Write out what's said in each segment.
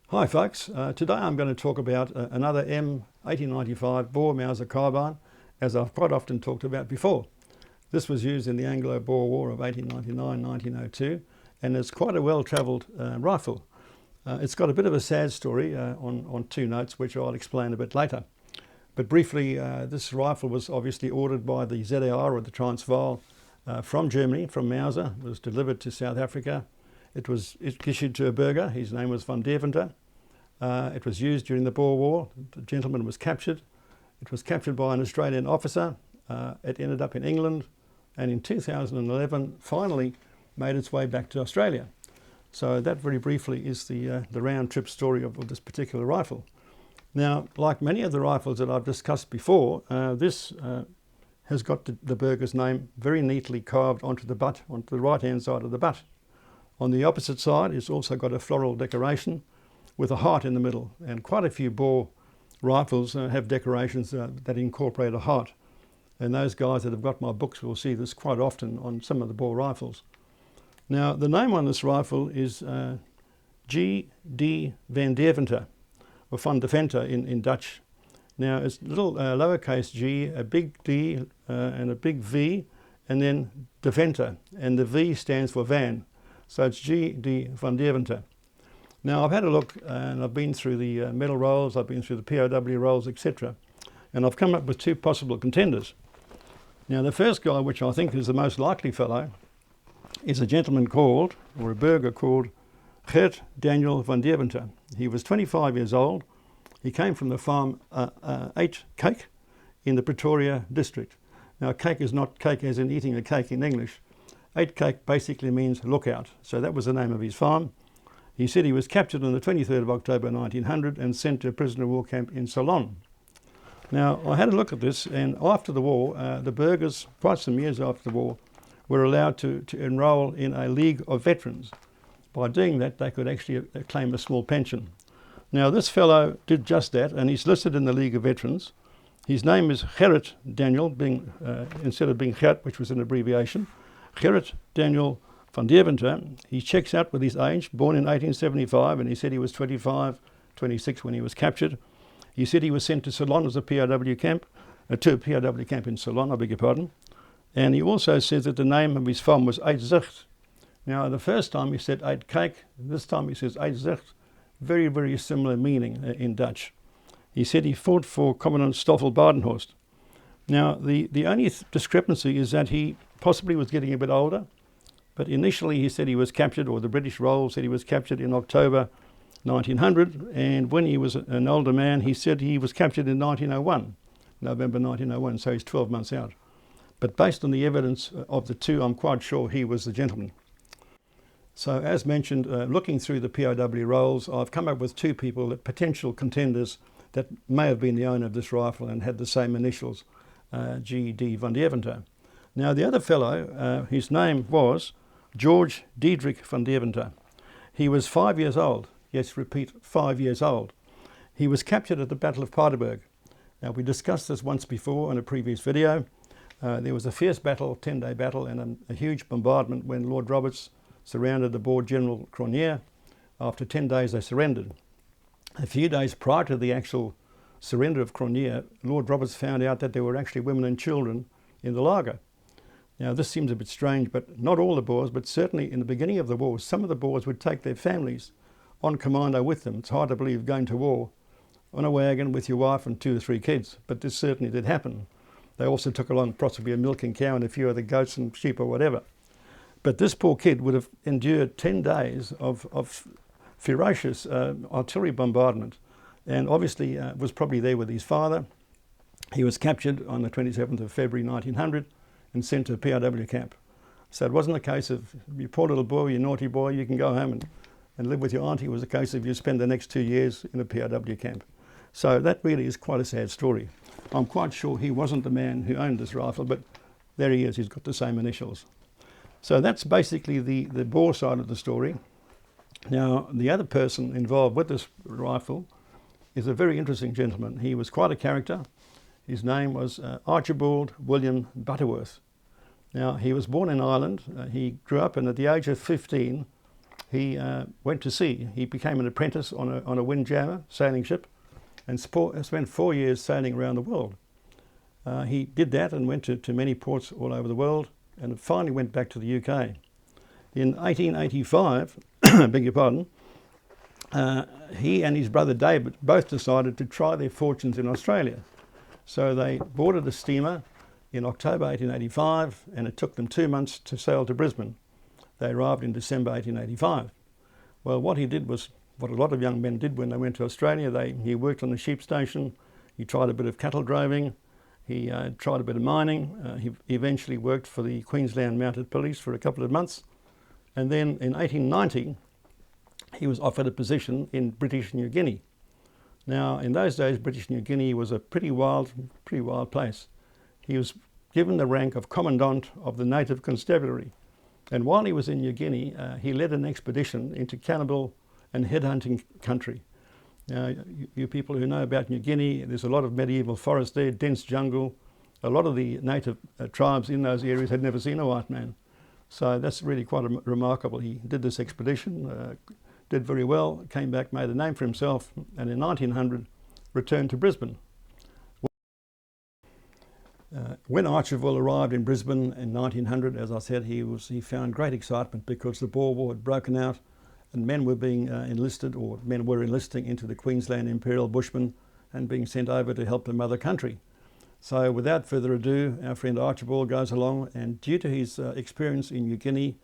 Hi folks, today I'm going to talk about another M1895 Boer Mauser carbine, as I've quite often talked about before. This was used in the Anglo-Boer War of 1899-1902 and it's quite a well-travelled rifle. It's got a bit of a sad story on two notes which I'll explain a bit later. But briefly, this rifle was obviously ordered by the ZAR or the Transvaal from Germany, from Mauser. It was delivered to South Africa. It was issued to a burgher. His name was Van Deventer. It was used during the Boer War. The gentleman was captured. It was captured by an Australian officer. It ended up in England, and in 2011 finally made its way back to Australia. So that very briefly is the round trip story of this particular rifle. Now, like many of the rifles that I've discussed before, this has got the burgher's name very neatly carved onto the butt, onto the right hand side of the butt. On the opposite side, it's also got a floral decoration with a heart in the middle, and quite a few Boer rifles have decorations that incorporate a heart. And those guys that have got my books will see this quite often on some of the Boer rifles. Now, the name on this rifle is G.D. Van Deventer, or Van Deventer in Dutch. Now, it's a little lowercase g, a big D and a big V, and then Deventer, and the V stands for Van. So it's G.D. Van Deventer. Now I've had a look and I've been through the medal rolls, I've been through the POW rolls, etc. And I've come up with two possible contenders. Now the first guy, which I think is the most likely fellow, is a gentleman called, or a burgher called, Gert Daniel Van Deventer. He was 25 years old. He came from the farm 8 Cake in the Pretoria district. Now cake is not cake as in eating a cake in English. 8 Cake basically means lookout, so that was the name of his farm. He said he was captured on the 23rd of October 1900 and sent to a prisoner of war camp in Ceylon. Now I had a look at this, and after the war, the burghers, quite some years after the war, were allowed to enrol in a League of Veterans. By doing that, they could actually claim a small pension. Now this fellow did just that, and he's listed in the League of Veterans. His name is Gerrit Daniel, instead of being Gert, which was an abbreviation. Gerrit Daniel Van Deventer. He checks out with his age, born in 1875, and he said he was 25, 26 when he was captured. He said he was sent to Ceylon as a POW camp, to a POW camp in Ceylon, I beg your pardon. And he also says that the name of his farm was Nzreeds. Now the first time he said 8 Cake, this time he says Nzreeds. Very, very similar meaning in Dutch. He said he fought for Commandant Stoffel Badenhorst. Now the only discrepancy is that he possibly was getting a bit older, but initially he said he was captured, or the British roll said he was captured in October 1900, and when he was an older man he said he was captured in 1901, November 1901, so he's 12 months out. But based on the evidence of the two, I'm quite sure he was the gentleman. So as mentioned, looking through the POW rolls, I've come up with two people, potential contenders, that may have been the owner of this rifle and had the same initials, G.D. Van Deventer. Now the other fellow, his name was George Diedrich Van Deventer. He was 5 years old. Yes, repeat, 5 years old. He was captured at the Battle of Paardeberg. Now we discussed this once before in a previous video. There was a fierce battle, 10-day battle, and a huge bombardment when Lord Roberts surrounded the Boer General Cronje. After 10 days they surrendered. A few days prior to the actual surrender of Cronje, Lord Roberts found out that there were actually women and children in the laager. Now this seems a bit strange, but not all the Boers, but certainly in the beginning of the war, some of the Boers would take their families on commando with them. It's hard to believe going to war on a wagon with your wife and 2 or 3 kids, but this certainly did happen. They also took along possibly a milking cow and a few other goats and sheep or whatever. But this poor kid would have endured 10 days of ferocious artillery bombardment, and obviously was probably there with his father. He was captured on the 27th of February 1900 and sent to a POW camp. So it wasn't a case of, you poor little boy, you naughty boy, you can go home and live with your auntie. It was a case of you spend the next 2 years in a POW camp. So that really is quite a sad story. I'm quite sure he wasn't the man who owned this rifle, but there he is, he's got the same initials. So that's basically the Boer side of the story. Now the other person involved with this rifle is a very interesting gentleman. He was quite a character. His name was Archibald William Butterworth. Now he was born in Ireland. He grew up, and at the age of 15 he went to sea. He became an apprentice on a windjammer sailing ship and spent 4 years sailing around the world. He did that and went to many ports all over the world, and finally went back to the UK. In 1885, beg your pardon, he and his brother David both decided to try their fortunes in Australia. So they boarded a steamer in October 1885, and it took them 2 months to sail to Brisbane. They arrived in December 1885. Well, what he did was what a lot of young men did when they went to Australia. He worked on the sheep station, he tried a bit of cattle droving, he tried a bit of mining. He eventually worked for the Queensland Mounted Police for a couple of months. And then in 1890, he was offered a position in British New Guinea. Now, in those days, British New Guinea was a pretty wild place. He was given the rank of Commandant of the Native Constabulary. And while he was in New Guinea, he led an expedition into cannibal and headhunting country. Now, you people who know about New Guinea, there's a lot of medieval forest there, dense jungle. A lot of the native tribes in those areas had never seen a white man. So that's really quite remarkable. He did this expedition, did very well, came back, made a name for himself, and in 1900 returned to Brisbane. When Archibald arrived in Brisbane in 1900, as I said, he found great excitement because the Boer War had broken out and men were being enlisted, or men were enlisting into the Queensland Imperial Bushmen and being sent over to help the mother country. So without further ado, our friend Archibald goes along, and due to his experience in New Guinea,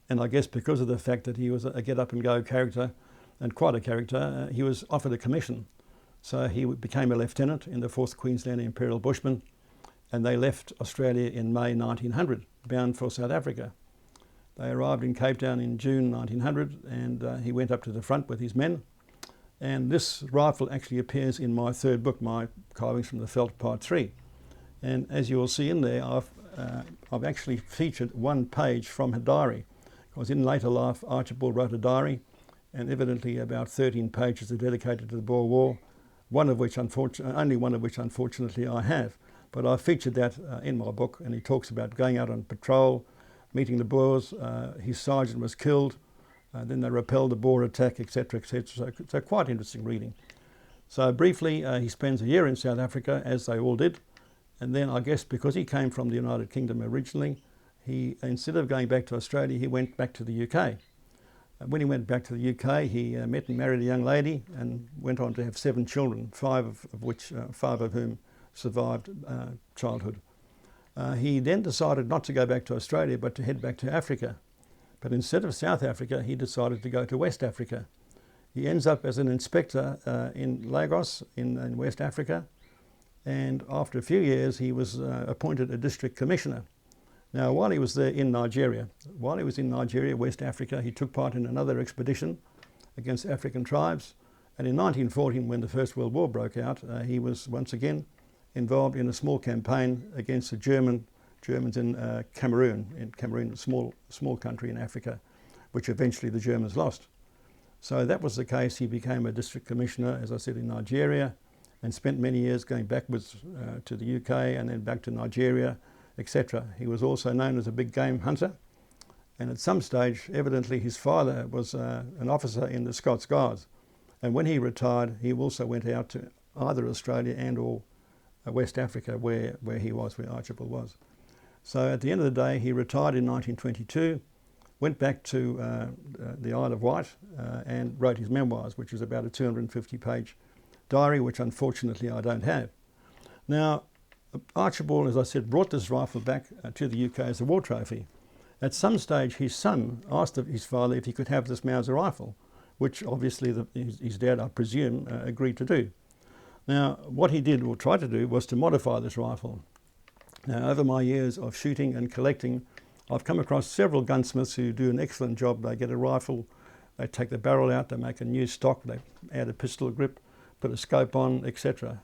and I guess because of the fact that he was a get-up-and-go character, and quite a character, he was offered a commission. So he became a lieutenant in the 4th Queensland Imperial Bushmen, and they left Australia in May 1900, bound for South Africa. They arrived in Cape Town in June 1900, and he went up to the front with his men. And this rifle actually appears in my 3rd book, my Carvings from the Veldt Part 3. And as you will see in there, I've actually featured one page from her diary, because in later life Archibald wrote a diary, and evidently about 13 pages are dedicated to the Boer War, only one of which unfortunately I have. But I featured that in my book, and he talks about going out on patrol, meeting the Boers. His sergeant was killed, then they repelled the Boer attack, etc., etc. So quite interesting reading. So briefly, he spends a year in South Africa, as they all did. And then I guess because he came from the United Kingdom originally, instead of going back to Australia, he went back to the UK. When he went back to the UK, he met and married a young lady and went on to have 7 children, 5 of whom survived childhood. He then decided not to go back to Australia, but to head back to Africa. But instead of South Africa, he decided to go to West Africa. He ends up as an inspector in Lagos in West Africa. And after a few years, he was appointed a district commissioner. Now, while he was there in Nigeria, West Africa, he took part in another expedition against African tribes. And in 1914, when the First World War broke out, he was once again involved in a small campaign against the Germans in Cameroon. A small country in Africa, which eventually the Germans lost. So that was the case. He became a district commissioner, as I said, in Nigeria, and spent many years going backwards to the UK and then back to Nigeria, etc. He was also known as a big game hunter, and at some stage, evidently, his father was an officer in the Scots Guards. And when he retired, he also went out to either Australia and or West Africa, where Archibald was. So at the end of the day, he retired in 1922, went back to the Isle of Wight and wrote his memoirs, which is about a 250-page diary, which unfortunately I don't have. Now, Archibald, as I said, brought this rifle back to the UK as a war trophy. At some stage, his son asked his father if he could have this Mauser rifle, which obviously his dad, I presume, agreed to do. Now, what he did, or tried to do, was to modify this rifle. Now, over my years of shooting and collecting, I've come across several gunsmiths who do an excellent job. They get a rifle, they take the barrel out, they make a new stock, they add a pistol grip, put a scope on, etc.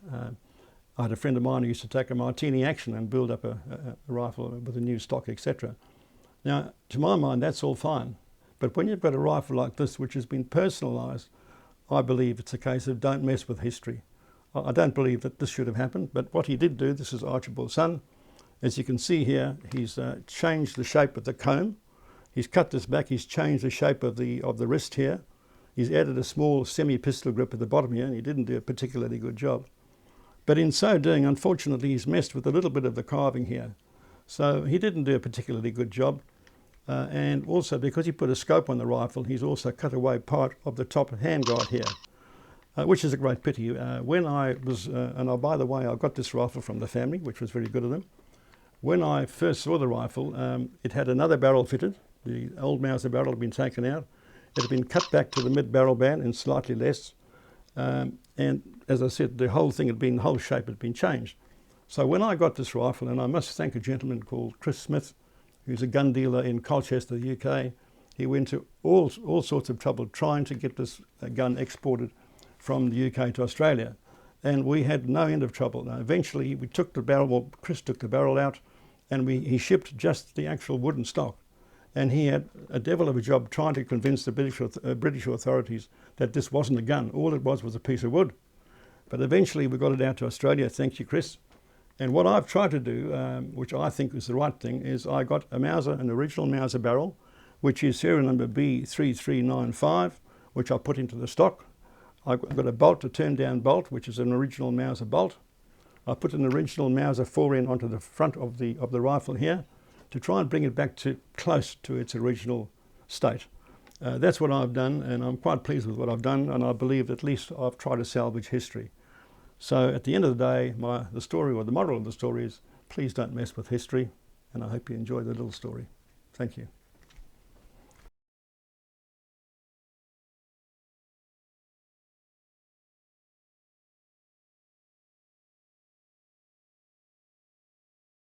I had a friend of mine who used to take a Martini Action and build up a rifle with a new stock, etc. Now, to my mind, that's all fine. But when you've got a rifle like this, which has been personalised, I believe it's a case of don't mess with history. I don't believe that this should have happened, but what he did do, this is Archibald's son. As you can see here, he's changed the shape of the comb He's cut this back, he's changed the shape of the wrist here. He's added a small semi-pistol grip at the bottom here, and he didn't do a particularly good job. But in so doing, unfortunately, he's messed with a little bit of the carving here. So he didn't do a particularly good job. And also, because he put a scope on the rifle, he's also cut away part of the top handguard here, which is a great pity. When I was, by the way, I got this rifle from the family, which was very good of them. When I first saw the rifle, it had another barrel fitted. The old Mauser barrel had been taken out. It had been cut back to the mid-barrel band and slightly less. And as I said, the whole shape had been changed. So when I got this rifle, and I must thank a gentleman called Chris Smith, who's a gun dealer in Colchester, UK. He went to all sorts of trouble trying to get this gun exported from the UK to Australia. And we had no end of trouble. Now, eventually, we took the barrel, well, Chris took the barrel out, and he shipped just the actual wooden stock. And he had a devil of a job trying to convince the British authorities that this wasn't a gun. All it was a piece of wood. But eventually, we got it out to Australia. Thank you, Chris. And what I've tried to do, which I think is the right thing, is I got a Mauser, an original Mauser barrel, which is serial number B3395, which I put into the stock. I've got a bolt, a turn-down bolt, which is an original Mauser bolt. I put an original Mauser fore-end onto the front of the rifle here to try and bring it back to close to its original state. That's what I've done, and I'm quite pleased with what I've done, and I believe at least I've tried to salvage history. So at the end of the day, the story, or the moral of the story, is please don't mess with history, and I hope you enjoy the little story. Thank you.